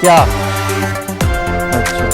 क्या अच्छा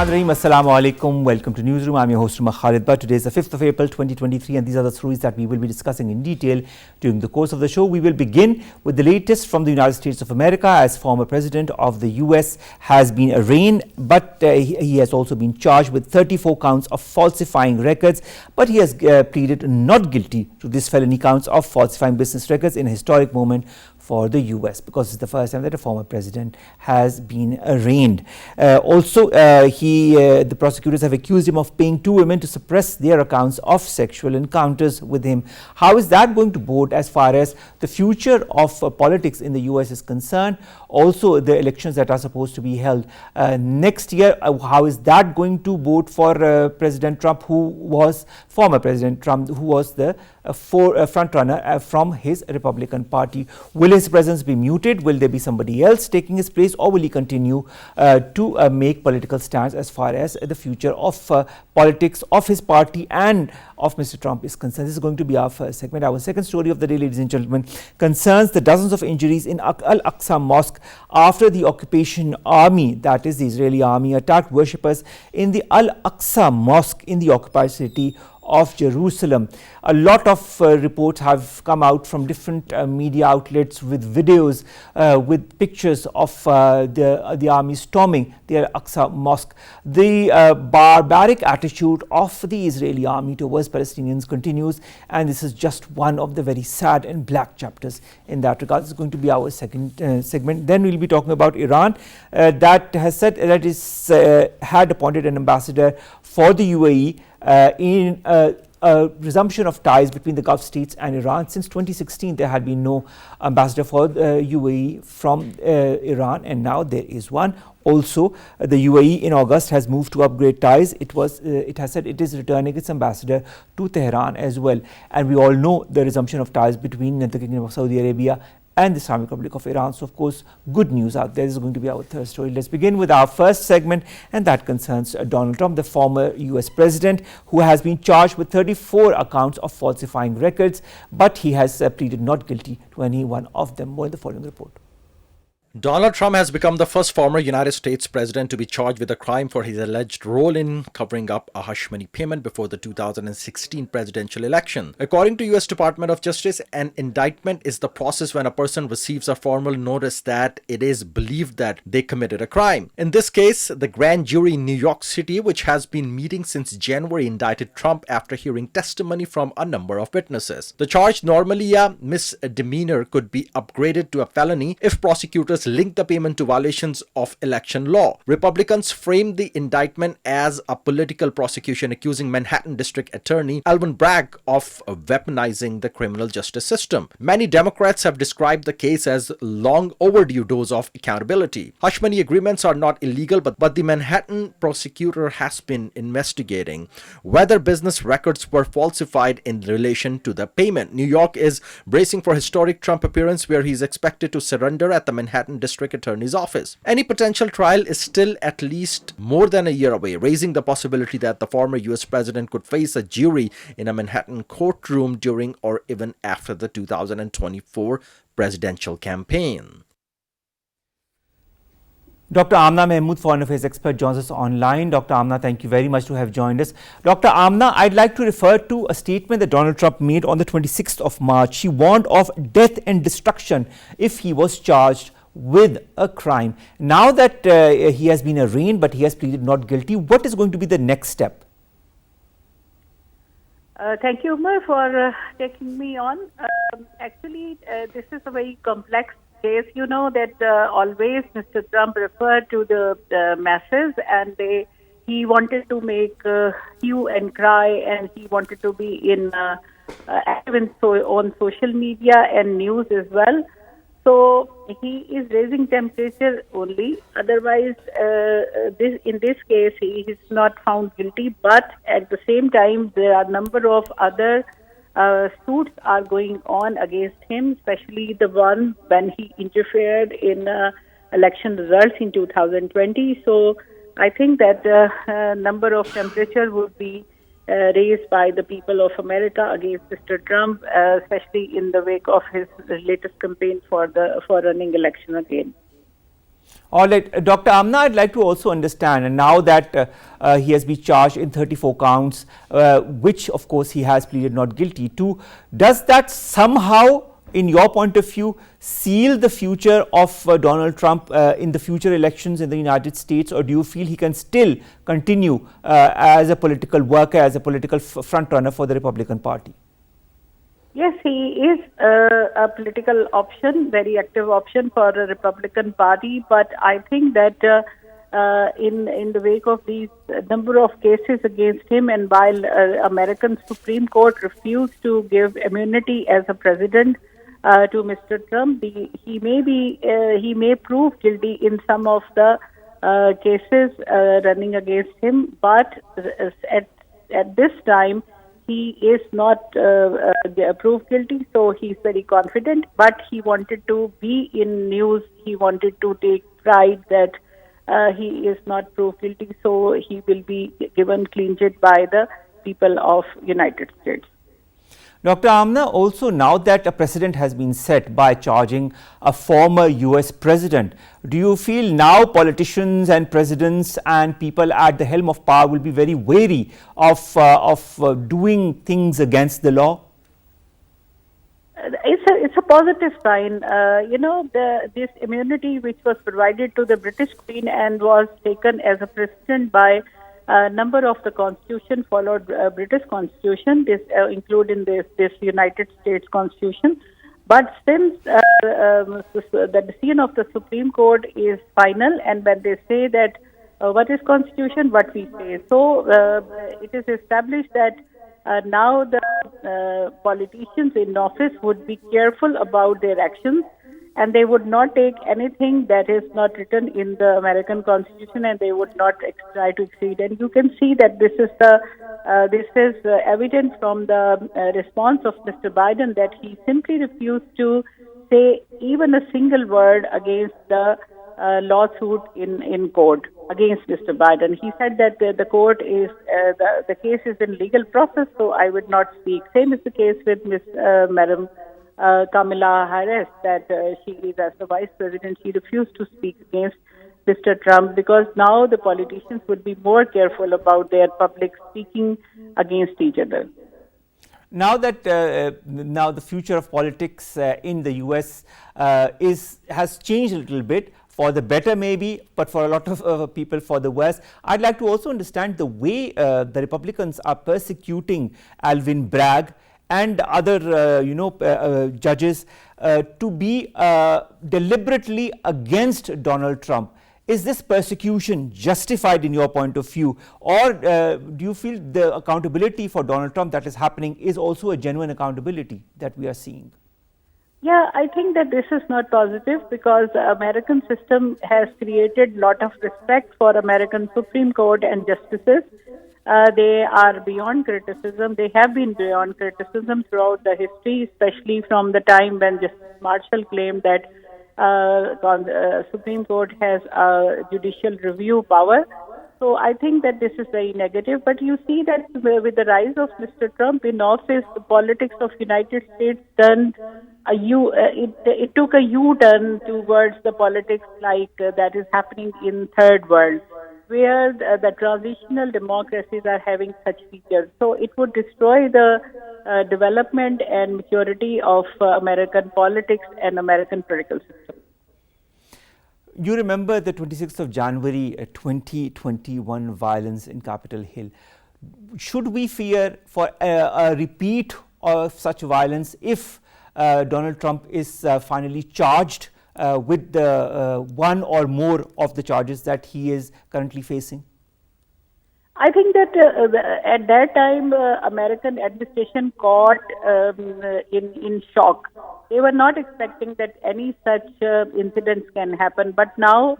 Assalamualaikum. Welcome to Newsroom. I'm your host, Khalid. Today is the 5th of April 2023, and these are the stories that we will be discussing in detail during the course of the show. We will begin with the latest from the United States of America, as former president of the US has been arraigned, but he has also been charged with 34 counts of falsifying records, but he has pleaded not guilty to these felony counts of falsifying business records in a historic moment for the US, because it's the first time that a former president has been arraigned. The prosecutors have accused him of paying two women to suppress their accounts of sexual encounters with him. How is that going to bode as far as the future of politics in the US is concerned? Also, the elections that are supposed to be held next year, how is that going to bode for President Trump, former President Trump, who was the front runner from his Republican Party? Will his presence be muted? Will there be somebody else taking his place, or will he continue to make political stands as far as the future of politics of his party and of Mr. Trump is concerned? This is going to be our first segment. Our second story of the day, ladies and gentlemen, concerns the dozens of injuries in Al-Aqsa mosque after the occupation army, that is the Israeli army, attacked worshippers in the Al-Aqsa mosque in the occupied city of Jerusalem. A lot of reports have come out from different media outlets with videos, with pictures of the army storming the Al-Aqsa mosque. The barbaric attitude of the Israeli army towards Palestinians continues, and this is just one of the very sad and black chapters in that regard. This is going to be our second segment. Then we'll be talking about Iran, that has said that it had appointed an ambassador for the UAE in a resumption of ties between the Gulf states and Iran. Since 2016, there had been no ambassador for UAE from Iran, and now there is one. Also, the UAE in August has moved to upgrade ties. It has said it is returning its ambassador to Tehran as well. And we all know the resumption of ties between the Kingdom of Saudi Arabia and the Islamic Republic of Iran. So, of course, good news out there. This is going to be our third story. Let's begin with our first segment, and that concerns Donald Trump, the former US president, who has been charged with 34 accounts of falsifying records, but he has pleaded not guilty to any one of them. More in the following report. Donald Trump has become the first former United States president to be charged with a crime for his alleged role in covering up a hush money payment before the 2016 presidential election. According to U.S. Department of Justice, an indictment is the process when a person receives a formal notice that it is believed that they committed a crime. In this case, the grand jury in New York City, which has been meeting since January, indicted Trump after hearing testimony from a number of witnesses. The charge, normally a misdemeanor, could be upgraded to a felony if prosecutors linked the payment to violations of election law. Republicans framed the indictment as a political prosecution, accusing Manhattan District Attorney Alvin Bragg of weaponizing the criminal justice system. Many Democrats have described the case as long overdue dose of accountability. Hush money agreements are not illegal, but the Manhattan prosecutor has been investigating whether business records were falsified in relation to the payment. New York is bracing for historic Trump appearance, where he is expected to surrender at the Manhattan District Attorney's office. Any potential trial is still at least more than a year away, raising the possibility that the former US president could face a jury in a Manhattan courtroom during or even after the 2024 presidential campaign. Dr. Amina Mehmood, foreign affairs expert, joins us online. Dr. Amina, thank you very much to have joined us. Dr. Amina, I'd like to refer to a statement that Donald Trump made on the 26th of March. He warned of death and destruction if he was charged with a crime. Now that he has been arraigned, but he has pleaded not guilty, what is going to be the next step? Thank you, Omar, for taking me on. Actually, this is a very complex case. You know that always Mr. Trump referred to the masses, and he wanted to make hue and cry, and he wanted to be active on social media and news as well. So he is raising temperature only. Otherwise, in this case, he is not found guilty. But at the same time, there are a number of other suits are going on against him, especially the one when he interfered in election results in 2020. So I think that number of temperature would be raised by the people of America against Mr. Trump, especially in the wake of his latest campaign for running election again. All right, Dr. Amina, I'd like to also understand, and now that he has been charged in 34 counts, which of course he has pleaded not guilty to, does that somehow, in your point of view, seal the future of Donald Trump in the future elections in the United States, or do you feel he can still continue as a political worker, as a political front runner for the Republican Party? Yes, he is a political option, very active option for the Republican Party. But I think that in the wake of these number of cases against him, and while American Supreme Court refused to give immunity as a president to Mr. Trump, he may prove guilty in some of the cases running against him. But at this time, he is not proved guilty, so he's very confident. But he wanted to be in news. He wanted to take pride that he is not proved guilty, so he will be given clean chit by the people of United States. Dr. Amina, also now that a precedent has been set by charging a former US president, do you feel now politicians and presidents and people at the helm of power will be very wary of doing things against the law? It's a positive sign. This immunity which was provided to the British Queen and was taken as a precedent by a number of the constitution followed British constitution, this including this United States constitution. But since the decision of the Supreme Court is final, and when they say that what is constitution, what we say, so it is established that now the politicians in office would be careful about their actions, and they would not take anything that is not written in the American Constitution, and they would not try to exceed. And you can see that this is evident from the response of Mr. Biden, that he simply refused to say even a single word against the lawsuit in court against Mr. Biden. He said that the court is the case is in legal process, so I would not speak. Same is the case with Madam Kamala Harris, that she is as the vice president. She refused to speak against Mr. Trump because now the politicians would be more careful about their public speaking against each other. Now that now the future of politics in the US has changed a little bit, for the better maybe, but for a lot of people for the worse. I'd like to also understand the way the Republicans are persecuting Alvin Bragg and other judges to be deliberately against Donald Trump. Is this persecution justified in your point of view, or do you feel the accountability for Donald Trump that is happening is also a genuine accountability that we are seeing? Yeah, I think that this is not positive because the American system has created a lot of respect for American Supreme Court and justices. They are beyond criticism. They have been beyond criticism throughout the history, especially from the time when Justice Marshall claimed that Supreme Court has judicial review power. So I think that this is very negative. But you see that with the rise of Mr. Trump in office, the politics of United States turned it took a U-turn towards the politics like that is happening in third world, where the transitional democracies are having such features. So it would destroy the development and maturity of American politics and American political system. You remember the 26th of January 2021 violence in Capitol Hill. Should we fear for a repeat of such violence if Donald Trump is finally charged with the one or more of the charges that he is currently facing? I think that at that time, American administration caught in shock. They were not expecting that any such incidents can happen. But now,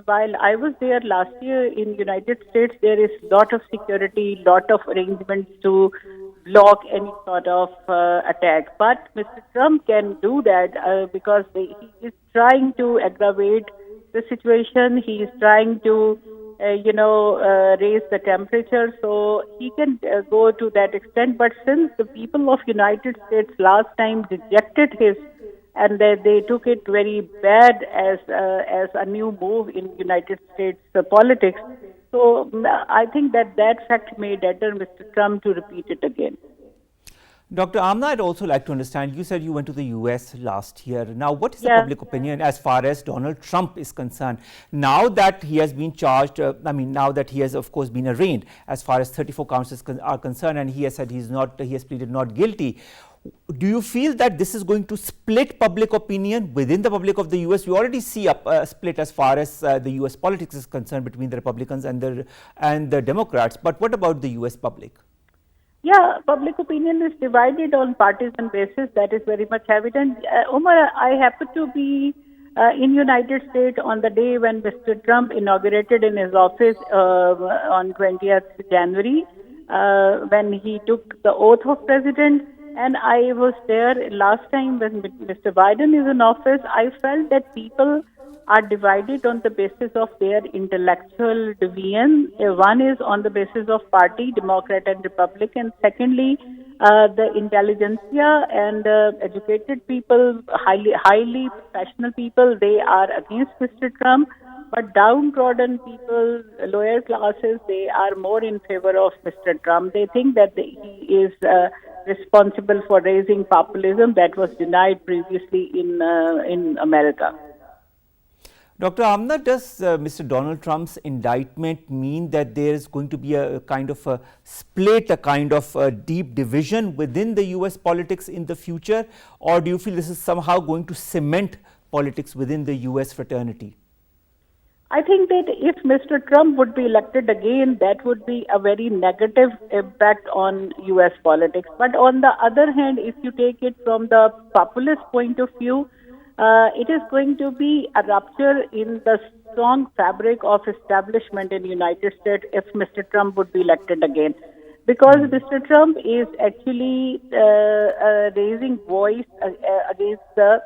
while I was there last year in United States, there is lot of security, lot of arrangements to block any sort of attack. But Mr. Trump can do that because he is trying to aggravate the situation. He is trying to raise the temperature. So he can go to that extent. But since the people of United States last time rejected his, and they took it very bad as a new move in United States politics. So I think that fact may deter Mr. Trump to repeat it again. Dr. Amna, I'd also like to understand, you said you went to the US last year. Now, what is the Yeah. public opinion as far as Donald Trump is concerned? Now that he has been charged, now that he has, of course, been arraigned as far as 34 counts are concerned, and he has said he has pleaded not guilty. Do you feel that this is going to split public opinion within the public of the US? We already see a split as far as the US politics is concerned between the Republicans and the Democrats. But what about the US public? Yeah, public opinion is divided on partisan basis. That is very much evident. Omar, I happen to be in United States on the day when Mr. Trump inaugurated in his office on 20th January, when he took the oath of president. And I was there last time when Mr. Biden is in office. I felt that people are divided on the basis of their intellectual division. One is on the basis of party, Democrat and Republican. Secondly, the intelligentsia and educated people, highly professional people, they are against Mr. Trump. But downtrodden people, lower classes, they are more in favor of Mr. Trump. They think that he is responsible for raising populism that was denied previously in America. Dr. Amna, does Mr. Donald Trump's indictment mean that there is going to be a kind of a split, a kind of a deep division within the US politics in the future? Or do you feel this is somehow going to cement politics within the US fraternity? I think that if Mr. Trump would be elected again, that would be a very negative impact on US politics. But on the other hand, if you take it from the populist point of view, it is going to be a rupture in the strong fabric of establishment in the United States if Mr. Trump would be elected again. Because Mr. Trump is actually raising voice against the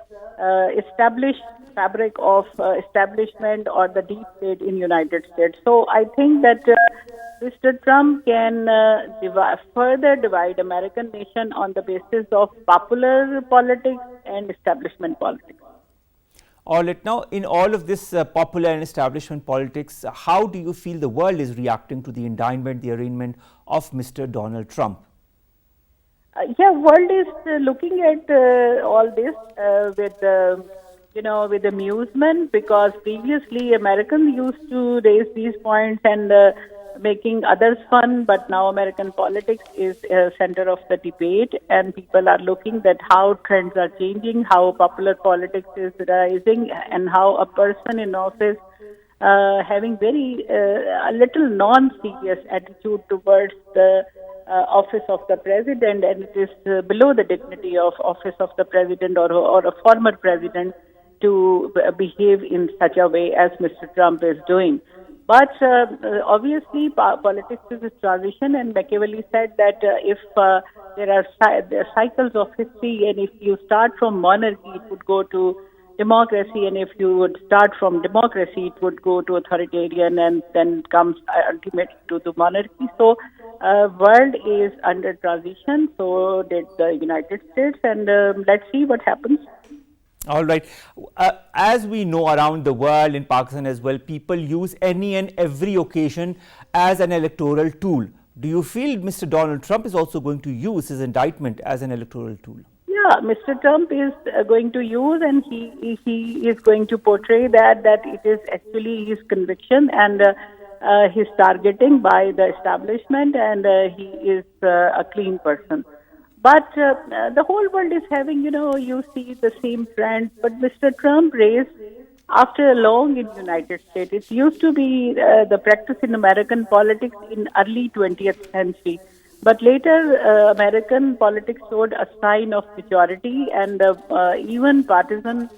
established fabric of establishment or the deep state in United States. So I think that Mr. Trump can further divide American nation on the basis of popular politics and establishment politics. All right. Now, in all of this popular and establishment politics, how do you feel the world is reacting to the indictment, the arraignment of Mr. Donald Trump? World is looking at all this with amusement, because previously Americans used to raise these points and making others fun, but now American politics is center of the debate, and people are looking at how trends are changing, how popular politics is rising, and how a person in office having very a little non-serious attitude towards the office of the president, and it is below the dignity of office of the president or a former president to behave in such a way as Mr. Trump is doing. But obviously, politics is a transition, and Machiavelli said that if there are cycles of history, and if you start from monarchy, it would go to democracy, and if you would start from democracy, it would go to authoritarian, and then comes ultimately to the monarchy. So, world is under transition. So did the United States, and let's see what happens. All right. As we know, around the world, in Pakistan as well, people use any and every occasion as an electoral tool. Do you feel Mr. Donald Trump is also going to use his indictment as an electoral tool? Yeah, Mr. Trump is going to use, and he is going to portray that it is actually his conviction and his targeting by the establishment, and he is a clean person. But the whole world is having, you see the same trend. But Mr. Trump raised after long in United States. It used to be the practice in American politics in early 20th century. But later, American politics showed a sign of majority, and even partisan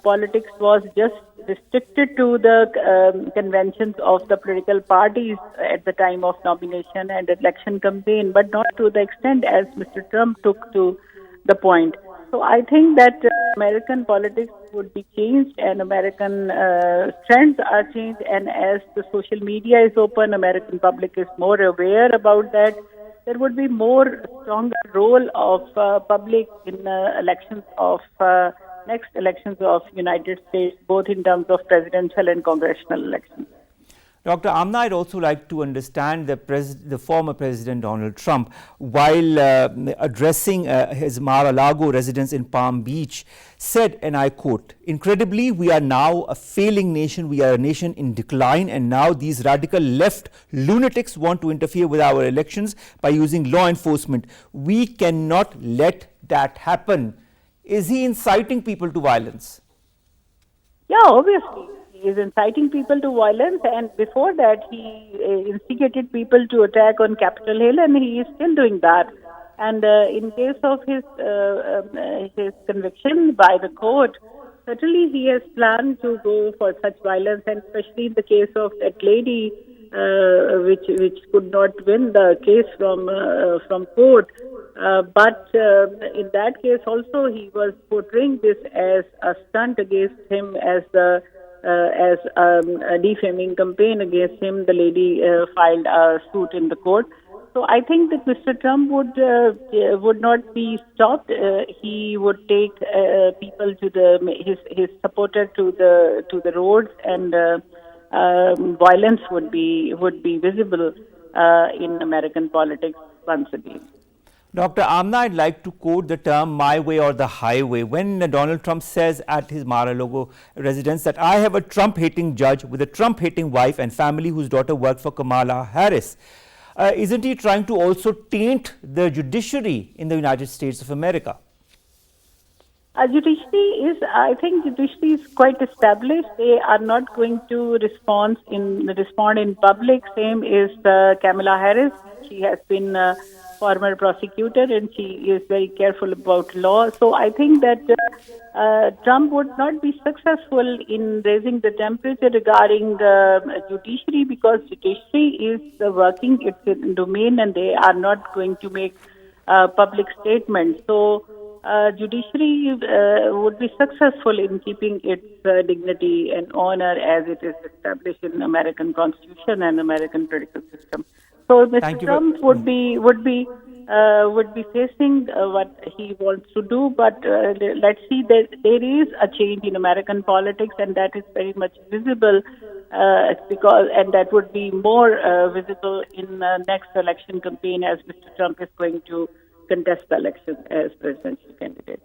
politics was just restricted to the conventions of the political parties at the time of nomination and election campaign, but not to the extent as Mr. Trump took to the point. So I think that American politics would be changed and American trends are changed. And as the social media is open, American public is more aware about that. There would be more stronger role of public in elections of next elections of United States, both in terms of presidential and congressional elections. Dr. Amna, I'd also like to understand the former President Donald Trump, while addressing his Mar-a-Lago residence in Palm Beach, said, and I quote, "Incredibly, we are now a failing nation. We are a nation in decline, and now these radical left lunatics want to interfere with our elections by using law enforcement. We cannot let that happen." Is he inciting people to violence? Yeah, obviously. He is inciting people to violence, and before that, he instigated people to attack on Capitol Hill, and he is still doing that. And in case of his conviction by the court, certainly he has planned to go for such violence, and especially in the case of that lady, which could not win the case from court. But in that case also, he was portraying this as a stunt against him, as a defaming campaign against him. The lady filed a suit in the court. So I think that Mr. Trump would not be stopped. He would take people to his supporter to the roads, and violence would be visible in American politics once again. Dr. Amna, I'd like to quote the term "my way or the highway." When Donald Trump says at his Mar-a-Lago residence that "I have a Trump-hating judge with a Trump-hating wife and family whose daughter worked for Kamala Harris," isn't he trying to also taint the judiciary in the United States of America? I think judiciary is quite established. They are not going to respond in public. Same is Kamala Harris. She has been former prosecutor, and she is very careful about law. So I think that Trump would not be successful in raising the temperature regarding judiciary, because judiciary is working its domain, and they are not going to make public statements. So judiciary would be successful in keeping its dignity and honor as it is established in American Constitution and American political system. So Mr. Trump would be facing what he wants to do, but let's see that there is a change in American politics, and that is very much visible, and that would be more visible in the next election campaign, as Mr. Trump is going to contest the election as presidential candidate.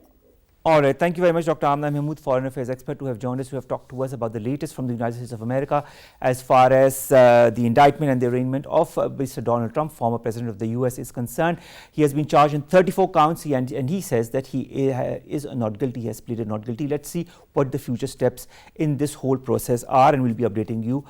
All right. Thank you very much, Dr. Amina Mehmood, foreign affairs expert, who have joined us, who have talked to us about the latest from the United States of America as far as the indictment and the arraignment of Mr. Donald Trump, former president of the U.S., is concerned. He has been charged in 34 counts, and he says that he is not guilty. He has pleaded not guilty. Let's see what the future steps in this whole process are, and we'll be updating you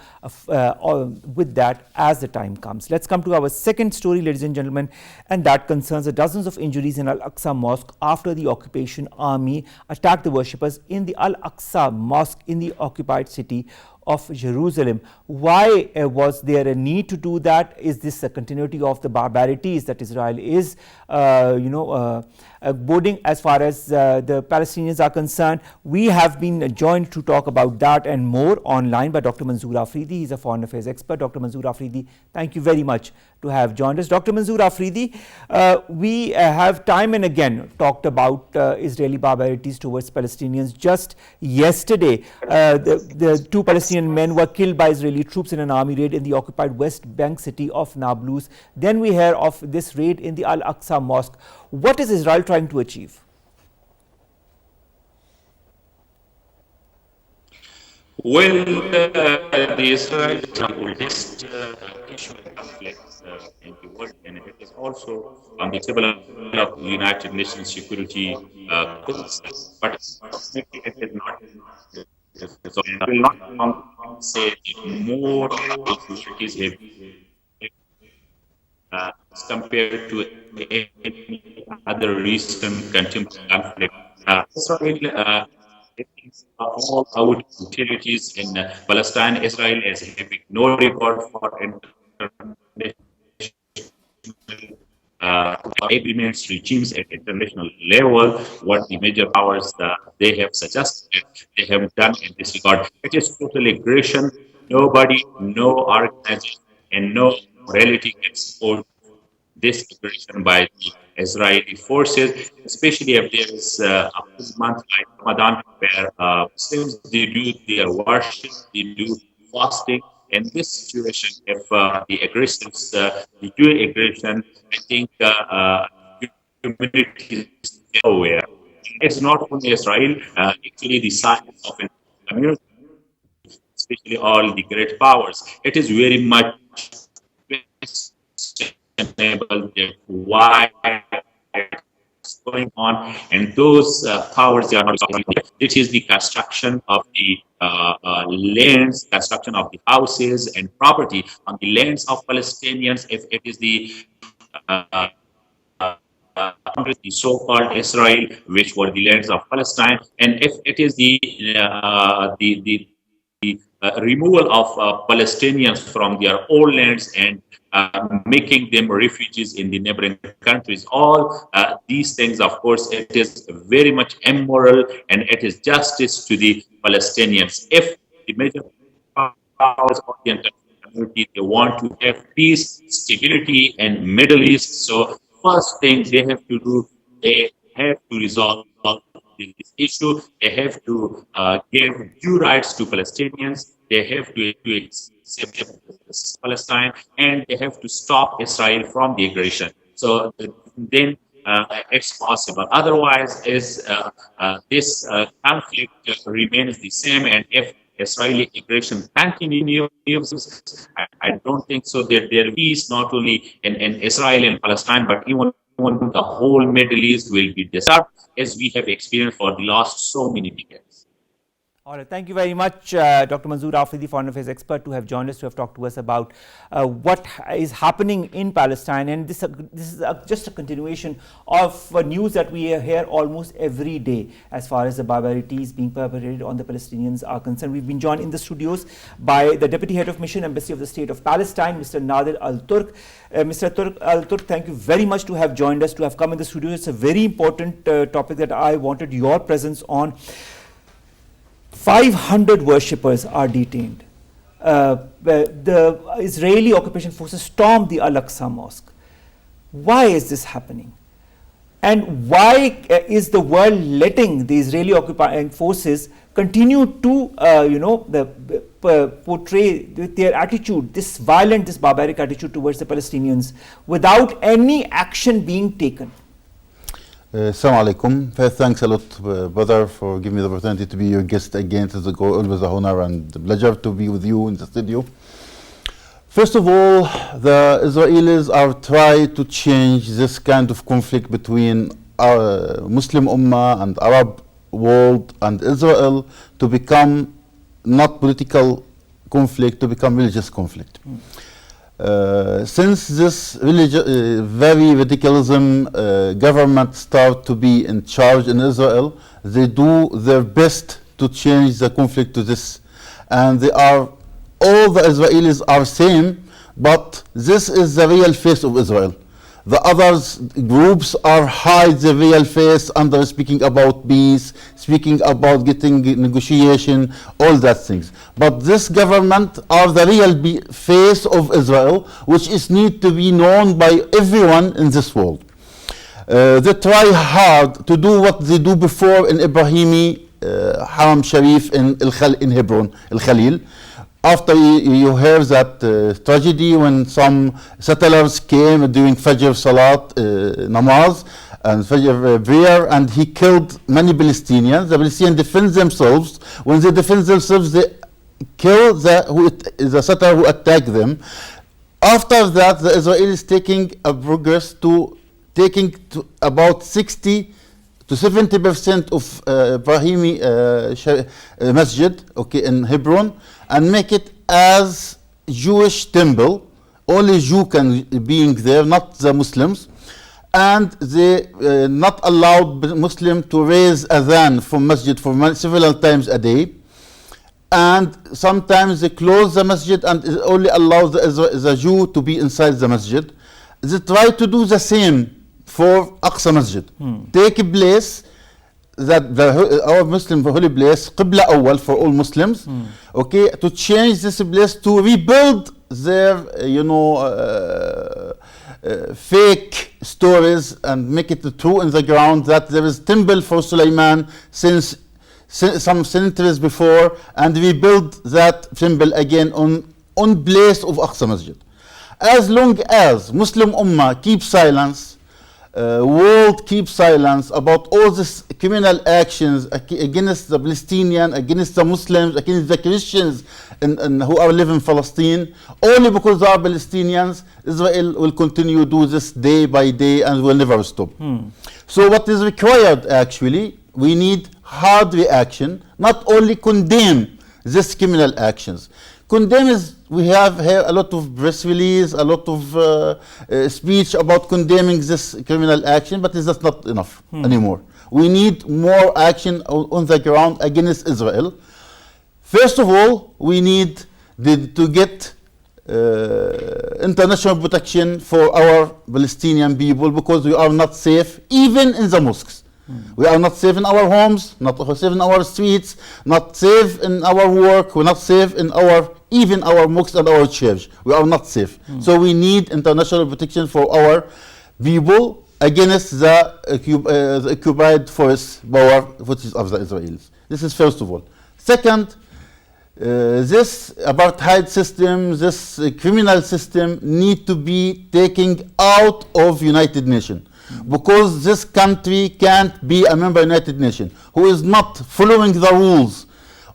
with that as the time comes. Let's come to our second story, ladies and gentlemen, and that concerns the dozens of injuries in Al-Aqsa mosque after the occupation army attacked the worshippers in the Al-Aqsa mosque in the occupied city of Jerusalem. Why was there a need to do that? Is this a continuity of the barbarities that Israel is boding as far as the Palestinians are concerned? We have been joined to talk about that and more online by Dr. Manzoor Afridi. He's a foreign affairs expert. Dr. Manzoor Afridi, thank you very much to have joined us. Dr. Manzoor Afridi, we have time and again talked about Israeli barbarities towards Palestinians. Just yesterday, the two Palestinian men were killed by Israeli troops in an army raid in the occupied West Bank city of Nablus. Then we hear of this raid in the Al-Aqsa mosque. What is Israel trying to achieve? Well, the Israeli oldest issue of conflict in the world, and it is also on the table of United Nations Security Council. But it is not. So I will not say that more authorities have compared to any other recent contemporary conflict. Israel all out utilities in Palestine. Israel is having no record for international agreements, regimes at international level, what the major powers they have suggested, they have done in this regard. It is total aggression. Nobody, no organization, and no morality can support this aggression by the Israeli forces, especially if there is a full month like Ramadan, where Muslims they do their worship, they do fasting. In this situation, if the aggressors they do aggression, I think communities get aware. It's not only Israel, actually the size of the community, especially all the great powers. It is very much questionable why it's going on, and those powers they are not solving. It is the construction of the lands, construction of the houses and property on the lands of Palestinians. If it is uh, the so-called Israel, which were the lands of Palestine, and if it is the removal of Palestinians from their own lands and making them refugees in the neighboring countries. All these things, of course, it is very much immoral, and it is justice to the Palestinians. If the major powers of the international community they want to have peace, stability in Middle East, so first thing they have to do, they have to resolve this issue. They have to give due rights to Palestinians. They have to accept Palestine, and they have to stop Israel from the aggression. So then it's possible. Otherwise, this conflict remains the same, and if Israeli aggression continues, I don't think so. There will be peace not only in Israel and Palestine, but even the whole Middle East will be disturbed, as we have experienced for the last so many decades. All right, thank you very much, Dr. Manzoor Afridi, foreign affairs expert, to have joined us, to have talked to us about what is happening in Palestine. And this is just a continuation of news that we hear almost every day as far as the barbarities being perpetrated on the Palestinians are concerned. We've been joined in the studios by the Deputy Head of Mission, Embassy of the State of Palestine, Mr. Nader Al Turk. Mr. Al Turk, thank you very much to have joined us, to have come in the studio. It's a very important topic that I wanted your presence on. 500 worshippers are detained. The Israeli occupation forces stormed the Al-Aqsa mosque. Why is this happening? And why is the world letting the Israeli occupying forces continue to, portray their attitude, this violent, this barbaric attitude towards the Palestinians without any action being taken? Assalamu alaikum. Thanks a lot, brother, for giving me the opportunity to be your guest again. It is always an honor and a pleasure to be with you in the studio. First of all, the Israelis are trying to change this kind of conflict between our Muslim Ummah and Arab world and Israel to become not political conflict, to become religious conflict. Since this very radicalism government start to be in charge in Israel, they do their best to change the conflict to this. And all the Israelis are same, but this is the real face of Israel. The other groups are hide the real face under speaking about peace, speaking about getting negotiation, all that things. But this government are the real face of Israel, which is need to be known by everyone in this world. They try hard to do what they do before in Ibrahimi Haram Sharif in Hebron, Al-Khalil. After you hear that tragedy when some settlers came during Fajr Salat Namaz and Fajr prayer, and he killed many Palestinians. The Palestinians defend themselves. When they defend themselves, they kill the settler who attacked them. After that, the Israelis taking a progress to taking to about 60 to 70% of Ibrahimi Masjid, in Hebron, and make it as Jewish temple. Only Jew can being there, not the Muslims. And they not allowed Muslim to raise adhan from masjid for several times a day. And sometimes they close the masjid and only allow the Jew to be inside the masjid. they try to do the same for Aqsa Masjid. Take a place that our Muslim holy place, Qibla Awwal for all Muslims, okay, to change this place, to rebuild their, fake stories and make it true in the ground that there is temple for Sulaiman since some centuries before, and rebuild that temple again on place of Aqsa Masjid. As long as Muslim Ummah keeps silence, world keeps silence about all these criminal actions against the Palestinian, against the Muslims, against the Christians who are living in Palestine, only because they are Palestinians, Israel will continue to do this day by day and will never stop. So what is required actually, we need hard reaction, not only condemn these criminal actions. Condemn is, we have here a lot of press release, a lot of speech about condemning this criminal action, but it's just not enough anymore. We need more action on the ground against Israel. First of all, we need to get international protection for our Palestinian people, because we are not safe even in the mosques. We are not safe in our homes, not safe in our streets, not safe in our work, we're not safe in even our mosques and our church. We are not safe. So we need international protection for our people against the occupied force power, which is of the Israelis. This is first of all. Second, this apartheid system, this criminal system need to be taken out of United Nations. Because this country can't be a member of United Nations. Who is not following the rules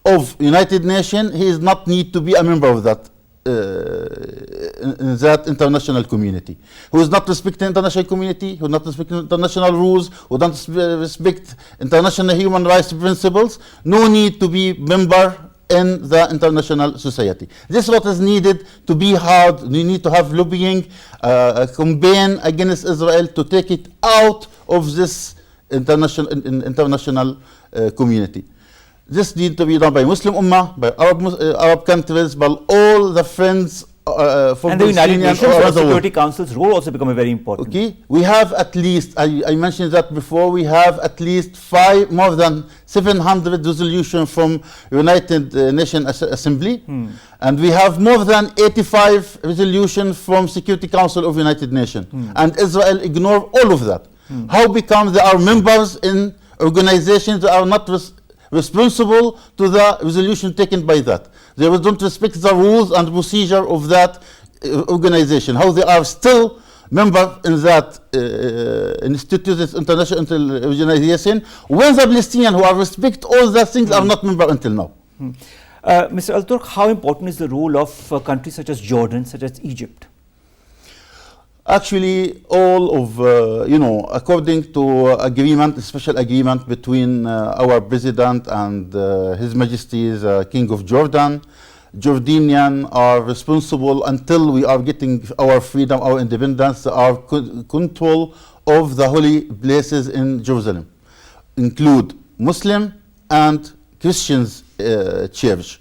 of United Nations, he is not need to be a member of that in that international community. Who is not respecting international community, who is not respecting international rules, who doesn't respect international human rights principles, no need to be member in the international society. This is what is needed to be hard. We need to have lobbying, a campaign against Israel to take it out of this international community. This needs to be done by Muslim Ummah, by Arab countries, by all the friends from and the United Nations or Security Council's role also become very important. Okay, we have at least, I mentioned that before, we have at least more than 700 resolutions from United Nations Assembly, and we have more than 85 resolutions from Security Council of United Nations, and Israel ignore all of that. How become they are members in organizations that are not responsible to the resolution taken by that? They don't respect the rules and procedure of that organization. How they are still member in that instituted international organization, when the Palestinians who are respect all the things are not member until now. Mr. Al Turk, how important is the role of countries such as Jordan, such as Egypt? Actually, all of, according to agreement, a special agreement between our president and His Majesty, the King of Jordan, Jordanians are responsible until we are getting our freedom, our independence, our control of the holy places in Jerusalem, include Muslim and Christians church.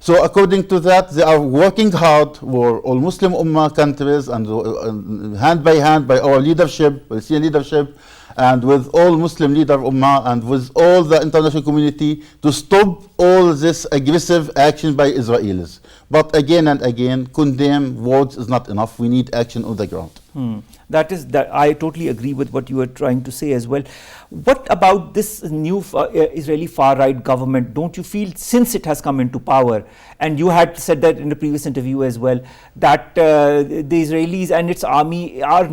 So according to that, they are working hard for all Muslim Ummah countries and hand by hand by our leadership, Palestinian leadership, and with all Muslim leader Ummah and with all the international community to stop all this aggressive action by Israelis. But again and again, condemn words is not enough. We need action on the ground. That I totally agree with what you were trying to say as well. What about this new Israeli far-right government? Don't you feel, since it has come into power, and you had said that in a previous interview as well, that the Israelis and its army have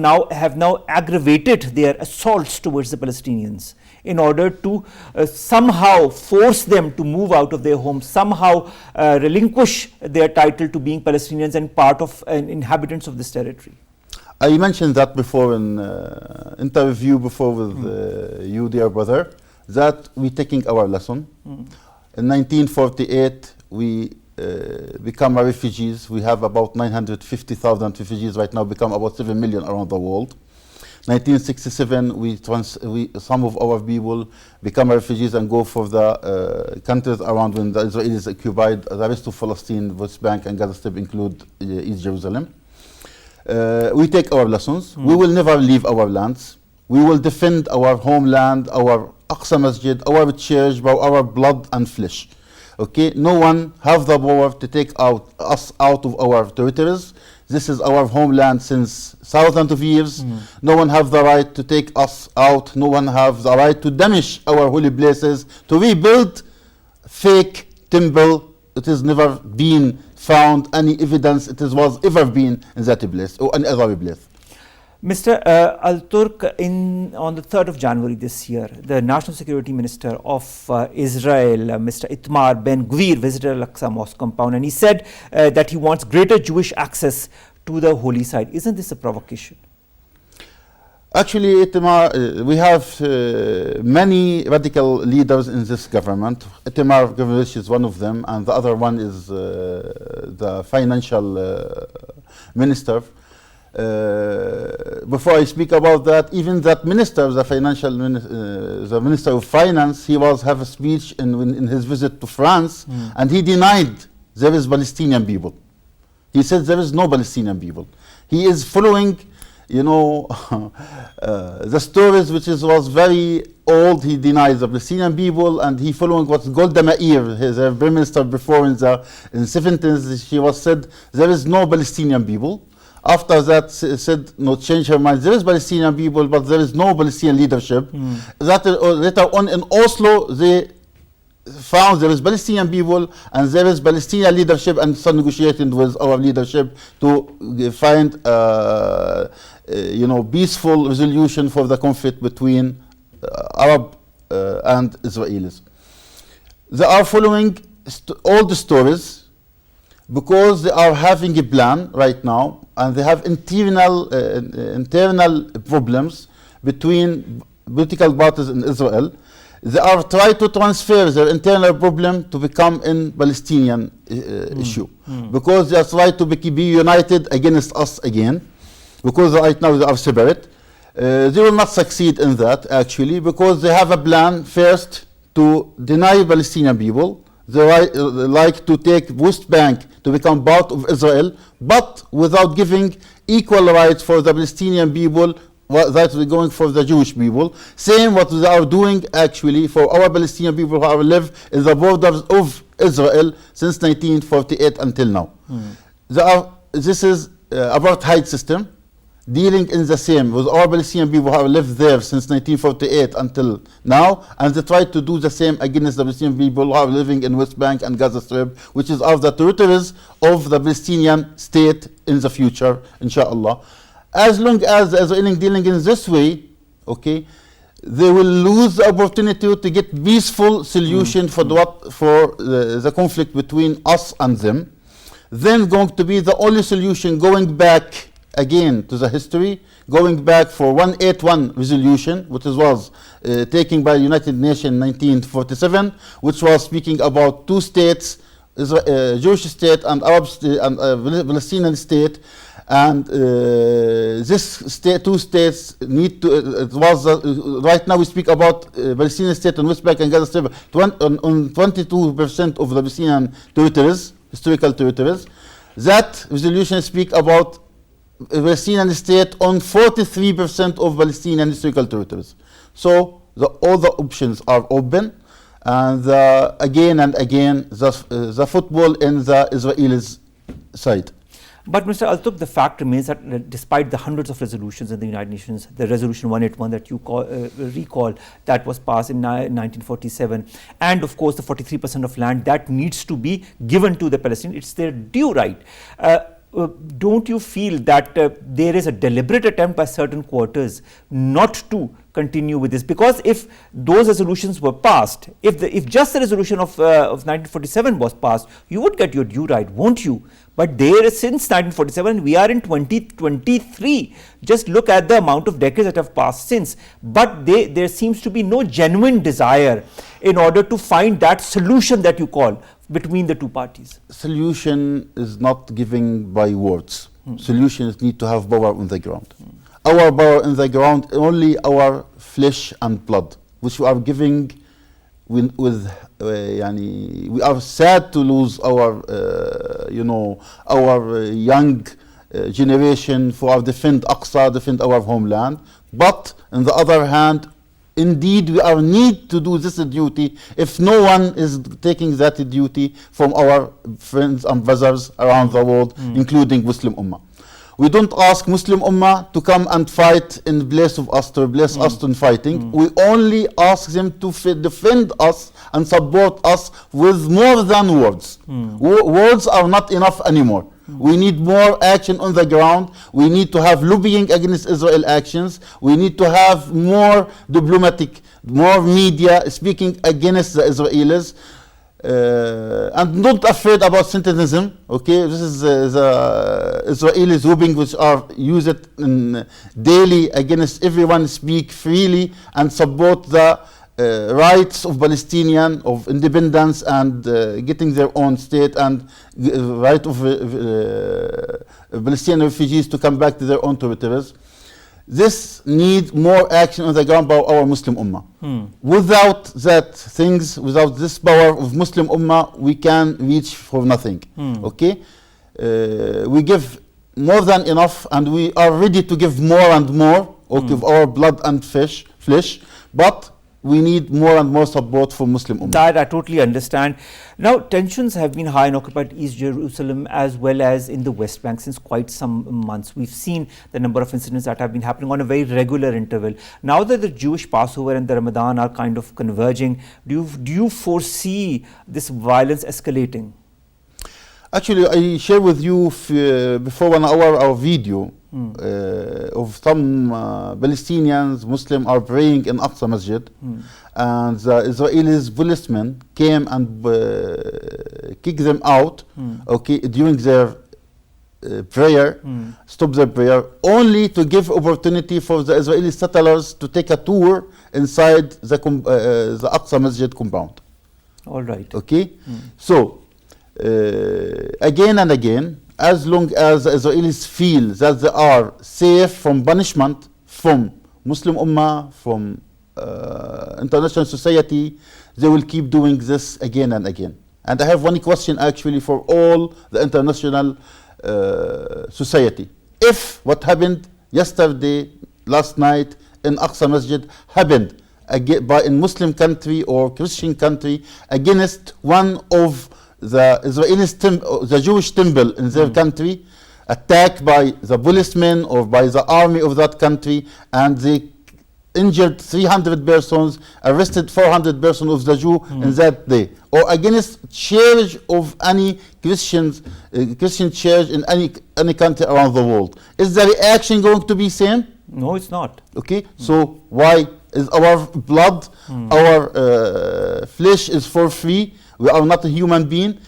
now aggravated their assaults towards the Palestinians in order to somehow force them to move out of their homes, somehow relinquish their title to being Palestinians and part of inhabitants of this territory? I mentioned that before in interview before with you, dear brother, that we're taking our lesson. In 1948, we become refugees. We have about 950,000 refugees right now, become about 7 million around the world. 1967, some of our people become refugees and go for the countries around when the Israelis occupied the rest of Palestine, West Bank and Gaza Strip, include East Jerusalem. We take our lessons. We will never leave our lands. We will defend our homeland, our Aqsa Masjid, our church, by our blood and flesh. Okay, no one have the power to take us out of our territories. This is our homeland since thousands of years. No one have the right to take us out. No one have the right to damage our holy places, to rebuild fake temple. It has never been found any evidence it was ever been in that place or any other place. Mr. Al-Turk, on the 3rd of January this year, the National Security Minister of Israel, Mr. Itamar Ben-Gvir, visited Al-Aqsa Mosque compound, and he said that he wants greater Jewish access to the holy site. Isn't this a provocation? Actually, Itamar, we have many radical leaders in this government. Itamar Ben-Gvir is one of them, and the other one is the financial minister. Before I speak about that, even that minister, the minister of finance, he was have a speech in his visit to France, and he denied there is Palestinian people. He said there is no Palestinian people. He is following, you know, the stories which was very old. He denies the Palestinian people, and he following what Golda Meir, his prime minister before in the 70s, she was said there is no Palestinian people. After that, said, no, change her mind. There is Palestinian people, but there is no Palestinian leadership. That later on in Oslo, they found there is Palestinian people and there is Palestinian leadership, and started negotiating with our leadership to find, peaceful resolution for the conflict between Arab and Israelis. They are following all the stories, because they are having a plan right now, and they have internal problems between political parties in Israel. They are trying to transfer their internal problem to become in Palestinian issue, because they are trying to be united against us again, because right now they are separate. They will not succeed in that, actually, because they have a plan first to deny Palestinian people. They like to take West Bank to become part of Israel, but without giving equal rights for the Palestinian people that we're going for the Jewish people. Same what they are doing actually for our Palestinian people who live in the borders of Israel since 1948 until now. This is apartheid system, dealing in the same with our Palestinian people who have lived there since 1948 until now, and they try to do the same against the Palestinian people who are living in West Bank and Gaza Strip, which is of the territories of the Palestinian state in the future, inshallah. As long as the Israelis dealing in this way, okay, they will lose the opportunity to get peaceful solution for the conflict between us and them. Then going to be the only solution going back again to the history, going back for 181 resolution, which was taken by the United Nations in 1947, which was speaking about two states, Jewish state and Arab state and Palestinian state, and this two states need to. Right now we speak about Palestinian state and West Bank and Gaza Strip on 22% of the Palestinian territories, historical territories. That resolution speak about Palestinian state on 43% of Palestinian historical territories. So all the options are open, and again and again the football in the Israelis' side. But Mr. Alturk, the fact remains that despite the hundreds of resolutions in the United Nations, the resolution 181 that you recall that was passed in 1947, and of course the 43% of land that needs to be given to the Palestinians, it's their due right. Don't you feel that there is a deliberate attempt by certain quarters not to continue with this? Because if those resolutions were passed, if just the resolution of 1947 was passed, you would get your due right, won't you? But there, since 1947, we are in 2023. Just look at the amount of decades that have passed since. But there seems to be no genuine desire in order to find that solution that you call between the two parties. Solution is not given by words. Solutions need to have power on the ground. Our power on the ground, only our flesh and blood, which we are giving we are sad to lose our, our young generation for our defend Aqsa, defend our homeland. But on the other hand, indeed, we are need to do this duty if no one is taking that duty from our friends and brothers around the world, including Muslim Ummah. We don't ask Muslim Ummah to come and fight in place of us, to replace us in fighting. We only ask them to defend us and support us with more than words. Words are not enough anymore. We need more action on the ground. We need to have lobbying against Israel actions. We need to have more diplomatic, more media speaking against the Israelis. And not afraid about sentencing. Okay, this is the Israelis whooping which are used in daily against everyone. Speak freely and support the rights of Palestinian of independence and getting their own state, and right of Palestinian refugees to come back to their own territories. This needs more action on the ground by our Muslim Ummah. Without that things, without this power of Muslim Ummah, we can reach for nothing. Okay, we give more than enough, and we are ready to give more and more, of our blood and flesh, but we need more and more support from Muslim Ummah. That I totally understand. Now, tensions have been high in occupied East Jerusalem as well as in the West Bank since quite some months. We've seen the number of incidents that have been happening on a very regular interval. Now that the Jewish Passover and the Ramadan are kind of converging, do you foresee this violence escalating? Actually, I share with you before 1 hour our video of some Palestinians, Muslims are praying in Aqsa Masjid, and the Israeli policemen came and kicked them out, okay, during their prayer, stop their prayer, only to give opportunity for the Israeli settlers to take a tour inside the Aqsa Masjid compound. All right. Okay, so again and again, as long as the Israelis feel that they are safe from punishment from Muslim Ummah, from international society, they will keep doing this again and again. And I have one question actually for all the international society. If what happened yesterday, last night in Aqsa Masjid happened in Muslim country or Christian country against one of the Israeli the Jewish temple in their country, attacked by the policemen or by the army of that country, and they injured 300 persons, arrested 400 persons of the Jew in that day, or against church of any Christian church in any country around the world, is the reaction going to be same? No, it's not. Okay, so why is our blood, our flesh is for free? We are not a human being.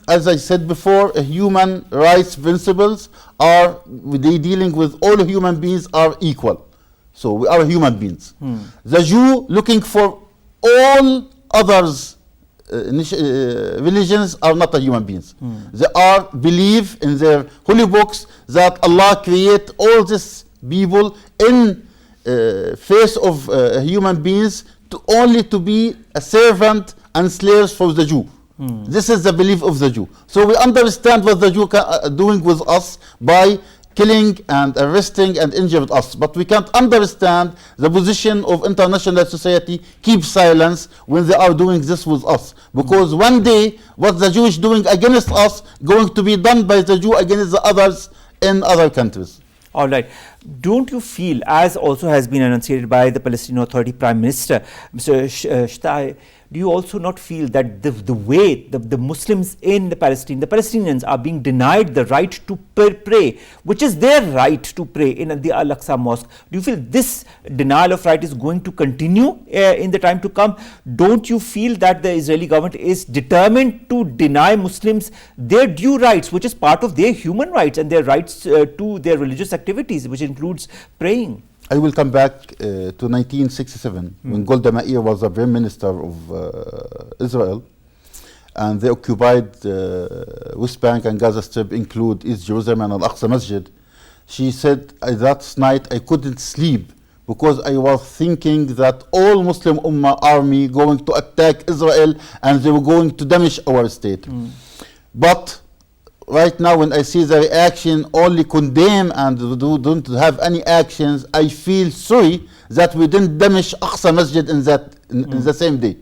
As I said before, human rights principles are dealing with all human beings are equal. So we are human beings. The Jew looking for all others religions are not a human beings. They are believe in their holy books that Allah create all these people in face of human beings to only to be a servant and slaves for the Jew. This is the belief of the Jew. So we understand what the Jew doing with us by killing and arresting and injuring us. But we can't understand the position of international society keep silence when they are doing this with us. Because one day what the Jewish doing against us going to be done by the Jew against the others in other countries. All right. Don't you feel, as also has been enunciated by the Palestinian Authority Prime Minister, Mr. Shtai, do you also not feel that the way the Muslims in the Palestinians are being denied the right to pray, which is their right to pray in the Al-Aqsa mosque, do you feel this denial of right is going to continue in the time to come? Don't you feel that the Israeli government is determined to deny Muslims their due rights, which is part of their human rights and their rights to their religious activities, which includes praying? I will come back to 1967 when Golda Meir was the Prime Minister of Israel, and they occupied West Bank and Gaza Strip, include East Jerusalem and Al-Aqsa Masjid. She said that night I couldn't sleep because I was thinking that all Muslim Ummah army going to attack Israel and they were going to damage our state. But right now when I see the reaction only condemn and don't have any actions, I feel sorry that we didn't damage Aqsa Masjid in the same day.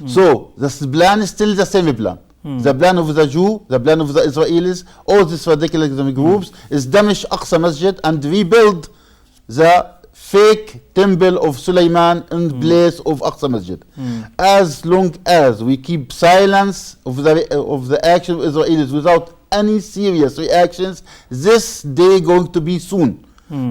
So this plan is still the same plan. The plan of the Jew, the plan of the Israelis, all these radical groups is damage Aqsa Masjid and rebuild the fake temple of Sulaiman in place of Aqsa Masjid. As long as we keep silence of the action of Israelis without any serious reactions, this day going to be soon.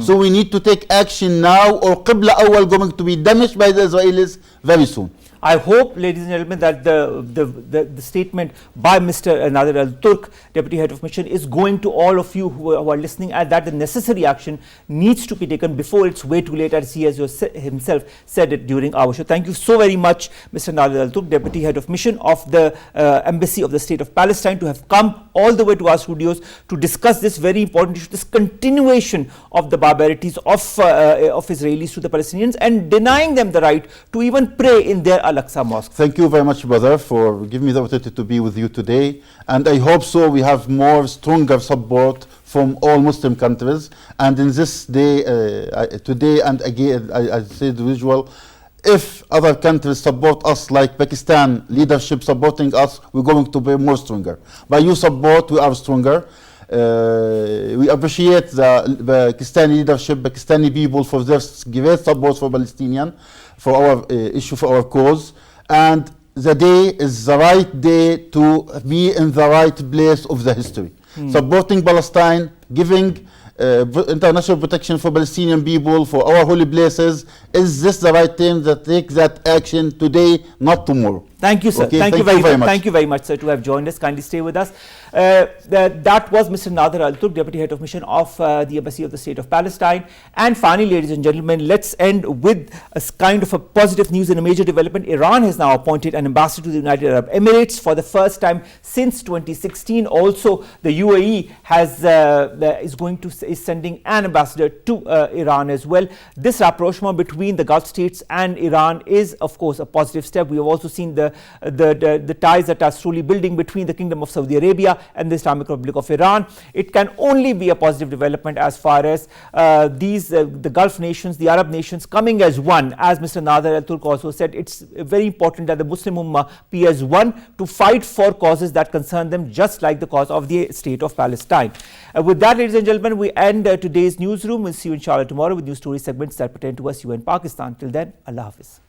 So we need to take action now, or Qibla Awal going to be damaged by the Israelis very soon. I hope, ladies and gentlemen, that the statement by Mr. Nader Al Turk, Deputy Head of Mission, is going to all of you who are listening, and that the necessary action needs to be taken before it's way too late, as he has himself said it during our show. Thank you so very much, Mr. Nader Al Turk, Deputy Head of Mission of the Embassy of the State of Palestine, to have come all the way to our studios to discuss this very important issue, this continuation of the barbarities of Israelis to the Palestinians and denying them the right to even pray in their Al-Aqsa mosque. Thank you very much, brother, for giving me the opportunity to be with you today. And I hope so we have more stronger support from all Muslim countries. And in this day, today and again, I say the usual, if other countries support us like Pakistan leadership supporting us, we're going to be more stronger. By your support, we are stronger. We appreciate the Pakistani leadership, Pakistani people for their great support for Palestinian, for our issue, for our cause. And the day is the right day to be in the right place of the history. Supporting Palestine, giving international protection for Palestinian people, for our holy places. Is this the right time to take that action today, not tomorrow? Thank you, sir. Okay, thank you very much. Thank you very much, sir, to have joined us. Kindly stay with us. That was Mr. Nader Al Turk, Deputy Head of Mission of the Embassy of the State of Palestine. And finally, ladies and gentlemen, let's end with a kind of a positive news and a major development. Iran has now appointed an ambassador to the United Arab Emirates for the first time since 2016. Also, the UAE is sending an ambassador to Iran as well. This rapprochement between the Gulf states and Iran is, of course, a positive step. We have also seen the ties that are slowly building between the Kingdom of Saudi Arabia and the Islamic Republic of Iran. It can only be a positive development as far as the Gulf nations, the Arab nations coming as one. As Mr. Nader Al Turk also said, it's very important that the Muslim Ummah be as one to fight for causes that concern them, just like the cause of the State of Palestine. With that, ladies and gentlemen, we end today's newsroom. We'll see you inshallah tomorrow with new story segments that pertain to us, you and Pakistan. Till then, Allah Hafiz.